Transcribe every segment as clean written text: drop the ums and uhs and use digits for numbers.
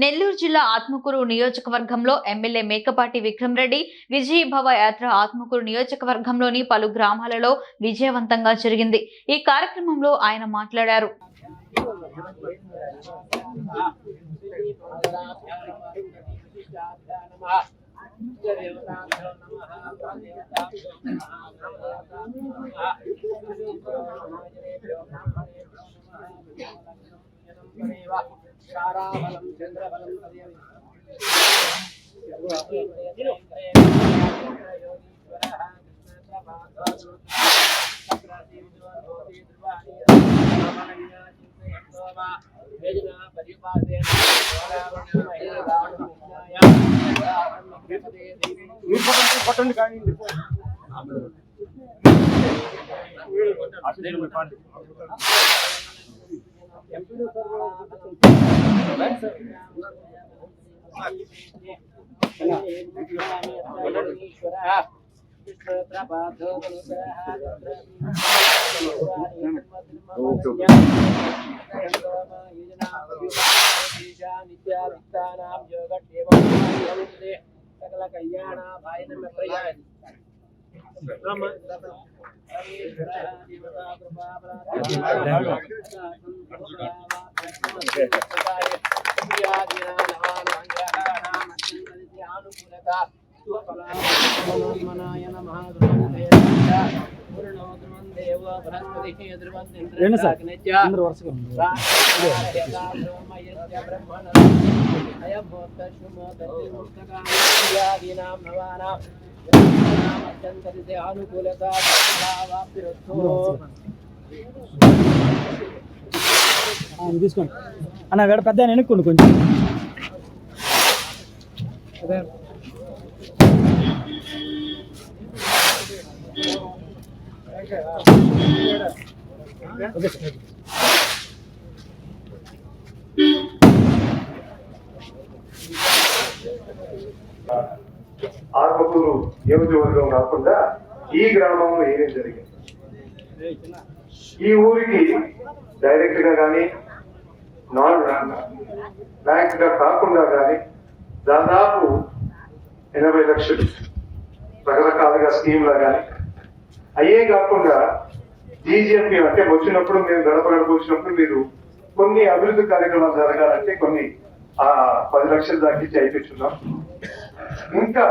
నెల్లూరు జిల్లా ఆత్మకూరు నియోజకవర్గంలో ఎమ్మెల్యే మేకపాటి విక్రమ్ రెడ్డి విజయభవ యాత్ర ఆత్మకూరు నియోజకవర్గంలోని పలు గ్రామాలలో విజయవంతంగా జరిగింది. ఈ కార్యక్రమంలో ఆయన మాట్లాడారు. शाराबलं चंद्रबलं తీసుకోండి అన్న వేడ పెద్ద ఎన్నుకోండి కొంచెం ఆత్మకూరు నియోజకవర్గం కాకుండా ఈ గ్రామంలో ఏమేం జరిగింది, ఈ ఊరికి డైరెక్ట్ గా కానీ నాన్ బ్యాంక్ గా కాకుండా కానీ దాదాపు 80 లక్షలు రకరకాలుగా స్కీమ్లా కానీ అయ్యే కాకుండా జీజీఎంపీ అంటే వచ్చినప్పుడు మేము గడప వచ్చినప్పుడు మీరు కొన్ని అభివృద్ధి కార్యక్రమాలు జరగాలంటే కొన్ని 10 లక్షలు దాకించి అయిపోతున్నాం. ఇంకా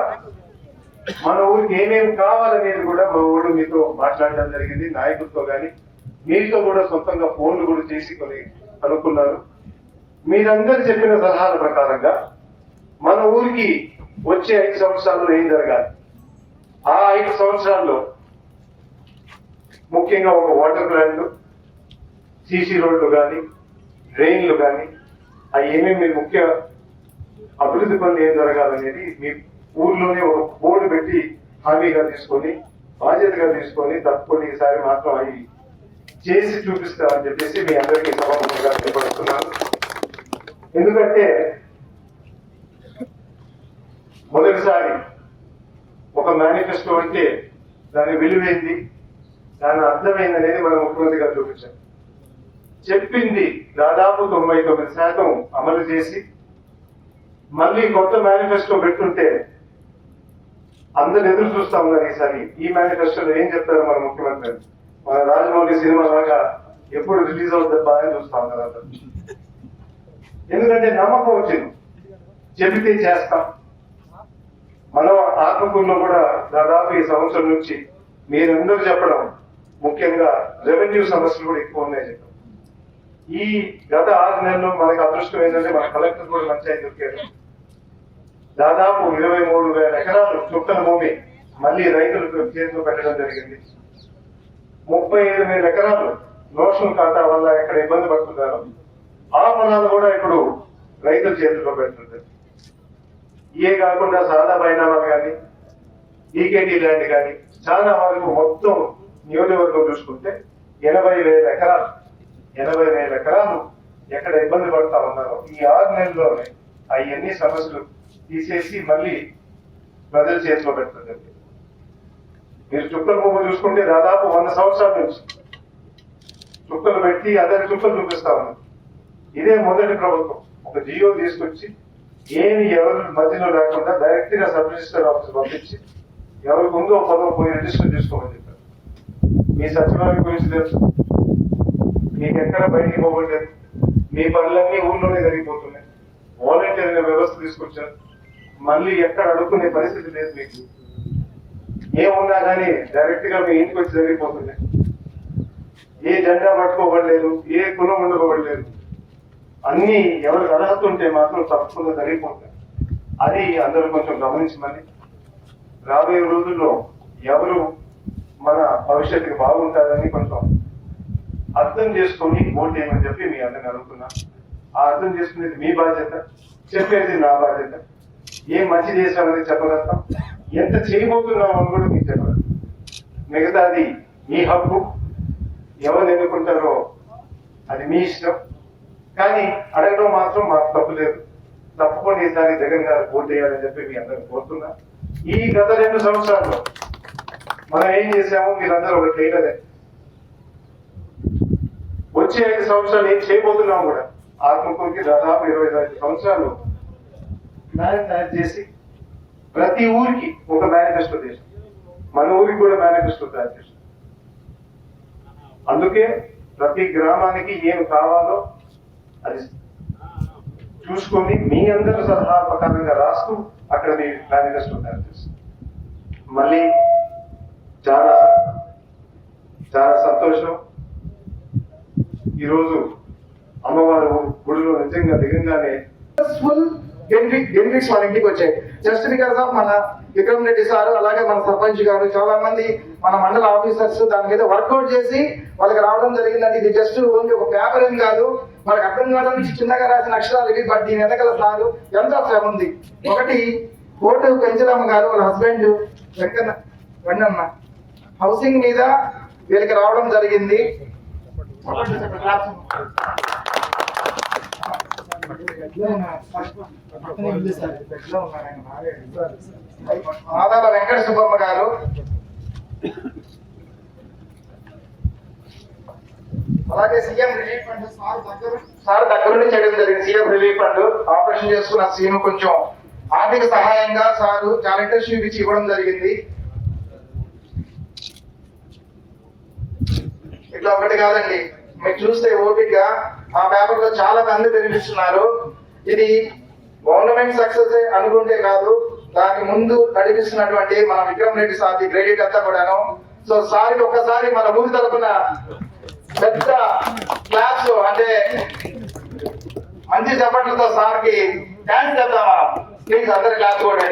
మన ఊరికి ఏమేమి కావాలనేది కూడా మా ఊరు మీతో మాట్లాడడం జరిగింది. నాయకులతో కానీ మీతో కూడా సొంతంగా ఫోన్లు కూడా చేసి కొన్ని అనుకున్నారు. మీరందరూ చెప్పిన సలహాల ప్రకారంగా మన ఊరికి వచ్చే 5 సంవత్సరాల్లో ఏం జరగాలి, ఆ 5 సంవత్సరాల్లో ముఖ్యంగా ఒక వాటర్ ప్లాంట్, సీసీ రోడ్లు కానీ డ్రైన్లు కానీ అవి ఏమేమి ముఖ్య అభివృద్ధి పనులు ఏం జరగాలనేది మీ ఊర్లోనే ఒక బోర్డు పెట్టి హామీగా తీసుకొని బాధ్యతగా తీసుకొని తప్పకుండా ఈసారి మాత్రం అవి చేసి చూపిస్తామని చెప్పేసి మీ అందరికీ సభాముఖంగా తెలియపడుతున్నాను. ఎందుకంటే మొదటిసారి ఒక మేనిఫెస్టో అంటే దాని విలువైంది, దాని అర్థమైంది అనేది మనం ముఖ్యమంత్రిగా చూపించాం. చెప్పింది దాదాపు 99% అమలు చేసి మళ్ళీ కొత్త మేనిఫెస్టో పెట్టుంటే అందరు ఎదురు చూస్తా ఉన్నారు. ఈసారి ఈ మేనిఫెస్టోలో ఏం చెప్తారో మన ముఖ్యమంత్రి, మన రాజమౌళి సినిమా లాగా ఎప్పుడు రిలీజ్ అవుతుందా అని చూస్తా ఉన్నారు అందరు. ఎందుకంటే నమ్మకం వచ్చింది, చెబితే చేస్తాం. మనం ఆత్మకూరులో కూడా దాదాపు ఈ సంవత్సరం నుంచి మీరందరూ చెప్పడం, ముఖ్యంగా రెవెన్యూ సమస్యలు కూడా ఎక్కువ ఉన్నాయి చెప్పారు. ఈ గత 6 నెలల్లో మనకు అదృష్టం ఏంటంటే మన కలెక్టర్ కూడా మంచి దొరికారు. దాదాపు 23,000 ఎకరాలు చుక్కల భూమి మళ్ళీ రైతులకు చేతిలో పెట్టడం జరిగింది. 35,000 ఎకరాలు నోషన్ ఖాతా వల్ల ఎక్కడ ఇబ్బంది పడుతున్నారు ఆ పొలాలు కూడా ఇప్పుడు రైతుల చేతిలో పెడుతుంటారు. ఇవే కాకుండా సాదా బైనామాలు కానీ ఈకేటీ ల్యాండ్ కానీ చాలా వరకు మొత్తం నియోజకవర్గం చూసుకుంటే 80,000 ఎకరాలు ఎక్కడ ఇబ్బంది పడతా ఉన్నారో ఈ 6 నెలల్లోనే అవన్నీ సమస్యలు తీసేసి మళ్ళీ ప్రజల చేతిలో పెడుతుంది. మీరు చుక్కల భూమి చూసుకుంటే దాదాపు 100 సంవత్సరాల నుంచి చుక్కలు పెట్టి అదే చుక్కలు చూపిస్తా ఉన్నారు. ఇదే మొదటి ప్రభుత్వం. ఒక జియో తీసుకొచ్చి ఏమి ఎవరు మధ్యలో లేకుండా డైరెక్ట్ గా సబ్ రిజిస్టర్ ఆఫీస్ పంపించి ఎవరికి ఉందో పొలం పోయి రిజిస్టర్ చేసుకోమని చెప్పారు. మీ సచివాలయం గురించి తెలుసు, మీకు ఎక్కడ బయటికి పోవట్లేదు, మీ పనులన్నీ ఊళ్ళోనే జరిగిపోతున్నాయి. వాలంటీర్ అనే వ్యవస్థ తీసుకొచ్చారు, మళ్ళీ ఎక్కడ అడుక్కునే పరిస్థితి లేదు. మీకు ఏమున్నా కానీ డైరెక్ట్ గా మీ ఇంటికి వచ్చి జరిగిపోతుంది. ఏ జెండా పట్టుకోబడలేదు, ఏ కులం ఉండబడలేదు. అన్ని ఎవరికి అర్హత ఉంటే మాత్రం తప్పకుండా జరిగిపోతాయి. అది అందరూ కొంచెం గమనించమని, రాబోయే రోజుల్లో ఎవరు మన భవిష్యత్తుకి బాగుంటారని కొంచెం అర్థం చేసుకొని ఓటు ఏమని చెప్పి మీ అందరిని అడుగుతున్నా. ఆ అర్థం చేసుకునేది మీ బాధ్యత, చెప్పేది నా బాధ్యత. ఏం మంచి చేశామని చెప్పగలుగుతాం, ఎంత చేయబోతున్నాం అని కూడా మీకు చెప్పగలుగుతాం. మిగతాది మీ హక్కు, ఎవరు ఎన్నుకుంటారో అది మీ ఇష్టం. కానీ అడగడం మాత్రం మాకు తప్పు లేదు. తప్పకుండా ఈసారి జగన్ గారు ఓటు వేయాలని చెప్పి మీ అందరూ కోరుతున్నా. ఈ గత 2 సంవత్సరాల్లో మనం ఏం చేశామో మీరందరూ ఒక చేయలేదే. వచ్చే 5 సంవత్సరాలు ఏం చేయబోతున్నాం కూడా. ఆత్మకూరుకి దాదాపు 25 సంవత్సరాలు ప్లాన్ తయారు చేసి ప్రతి ఊరికి ఒక మేనిఫెస్టో చేసాం. మన ఊరికి కూడా మేనిఫెస్టో తయారు చేసాం. అందుకే ప్రతి గ్రామానికి ఏం కావాలో అది చూసుకొని మీ అందరూ సలహా ప్రకారంగా రాస్తూ అక్కడ మీ మేనిఫెస్టో తయారు చేస్తాం. మళ్ళీ చాలా చాలా సంతోషం. ఈరోజు అమ్మవారు గుడిలో నిజంగా దిగంగానే ఫుల్ బెనిఫిట్స్ వాళ్ళ ఇంటికి వచ్చాయి. జస్ట్ బికాస్ ఆఫ్ మన విక్రమ్ రెడ్డి సార్, అలాగే మన సర్పంచ్ గారు, చాలా మంది మన మండల ఆఫీసర్స్ దాని మీద వర్కౌట్ చేసి వాళ్ళకి రావడం జరిగిందండి. ఇది జస్ట్ ఓన్లీ ఒక పేపర్ ఏం కాదు, మనకు అర్థం కావడానికి చిన్నగా రాసిన అక్షరాలు ఇవి. బట్ దీని వెనకాల సార్ ఎంతో శ్రమ ఉంది. ఒకటి కోటు పెంచలమ్మ గారు వాళ్ళ హస్బెండ్ వెంకన్న హౌసింగ్ మీద వీళ్ళకి రావడం జరిగింది. ఆదాల వెంకట సుబ్బమ్మ గారు, అలాగే సీఎం రిలీఫ్ ఫండ్ సార్ దగ్గరుండి చేయడం జరిగింది. సీఎం రిలీఫ్ ఫండ్ ఆపరేషన్ చేసుకున్న సీఎం కొంచెం ఆర్థిక సహాయంగా సార్ చాలా ఇంటర్వ్యూ ఇచ్చి ఇవ్వడం జరిగింది. ఇట్లా ఒకటి కాదండి, మీరు చూస్తే ఓపికగా ఆ పేపర్ లో చాలా మంది బెనిఫిస్తున్నారు. ఇది గవర్నమెంట్ సక్సెస్ అనుకుంటే కాదు, దానికి ముందు నడిపిస్తున్నటువంటి మన విక్రమ్ రెడ్డి సార్ క్రెడిట్ అంతా కూడాను. సో సార్కి ఒక్కసారి మన ఊరి తరపున పెద్ద క్లాస్ అంటే మంచి చప్పట్లతో సార్కి థ్యాంక్స్ చెప్తామా. ప్లీజ్ అందరి క్లాస్ కూడా.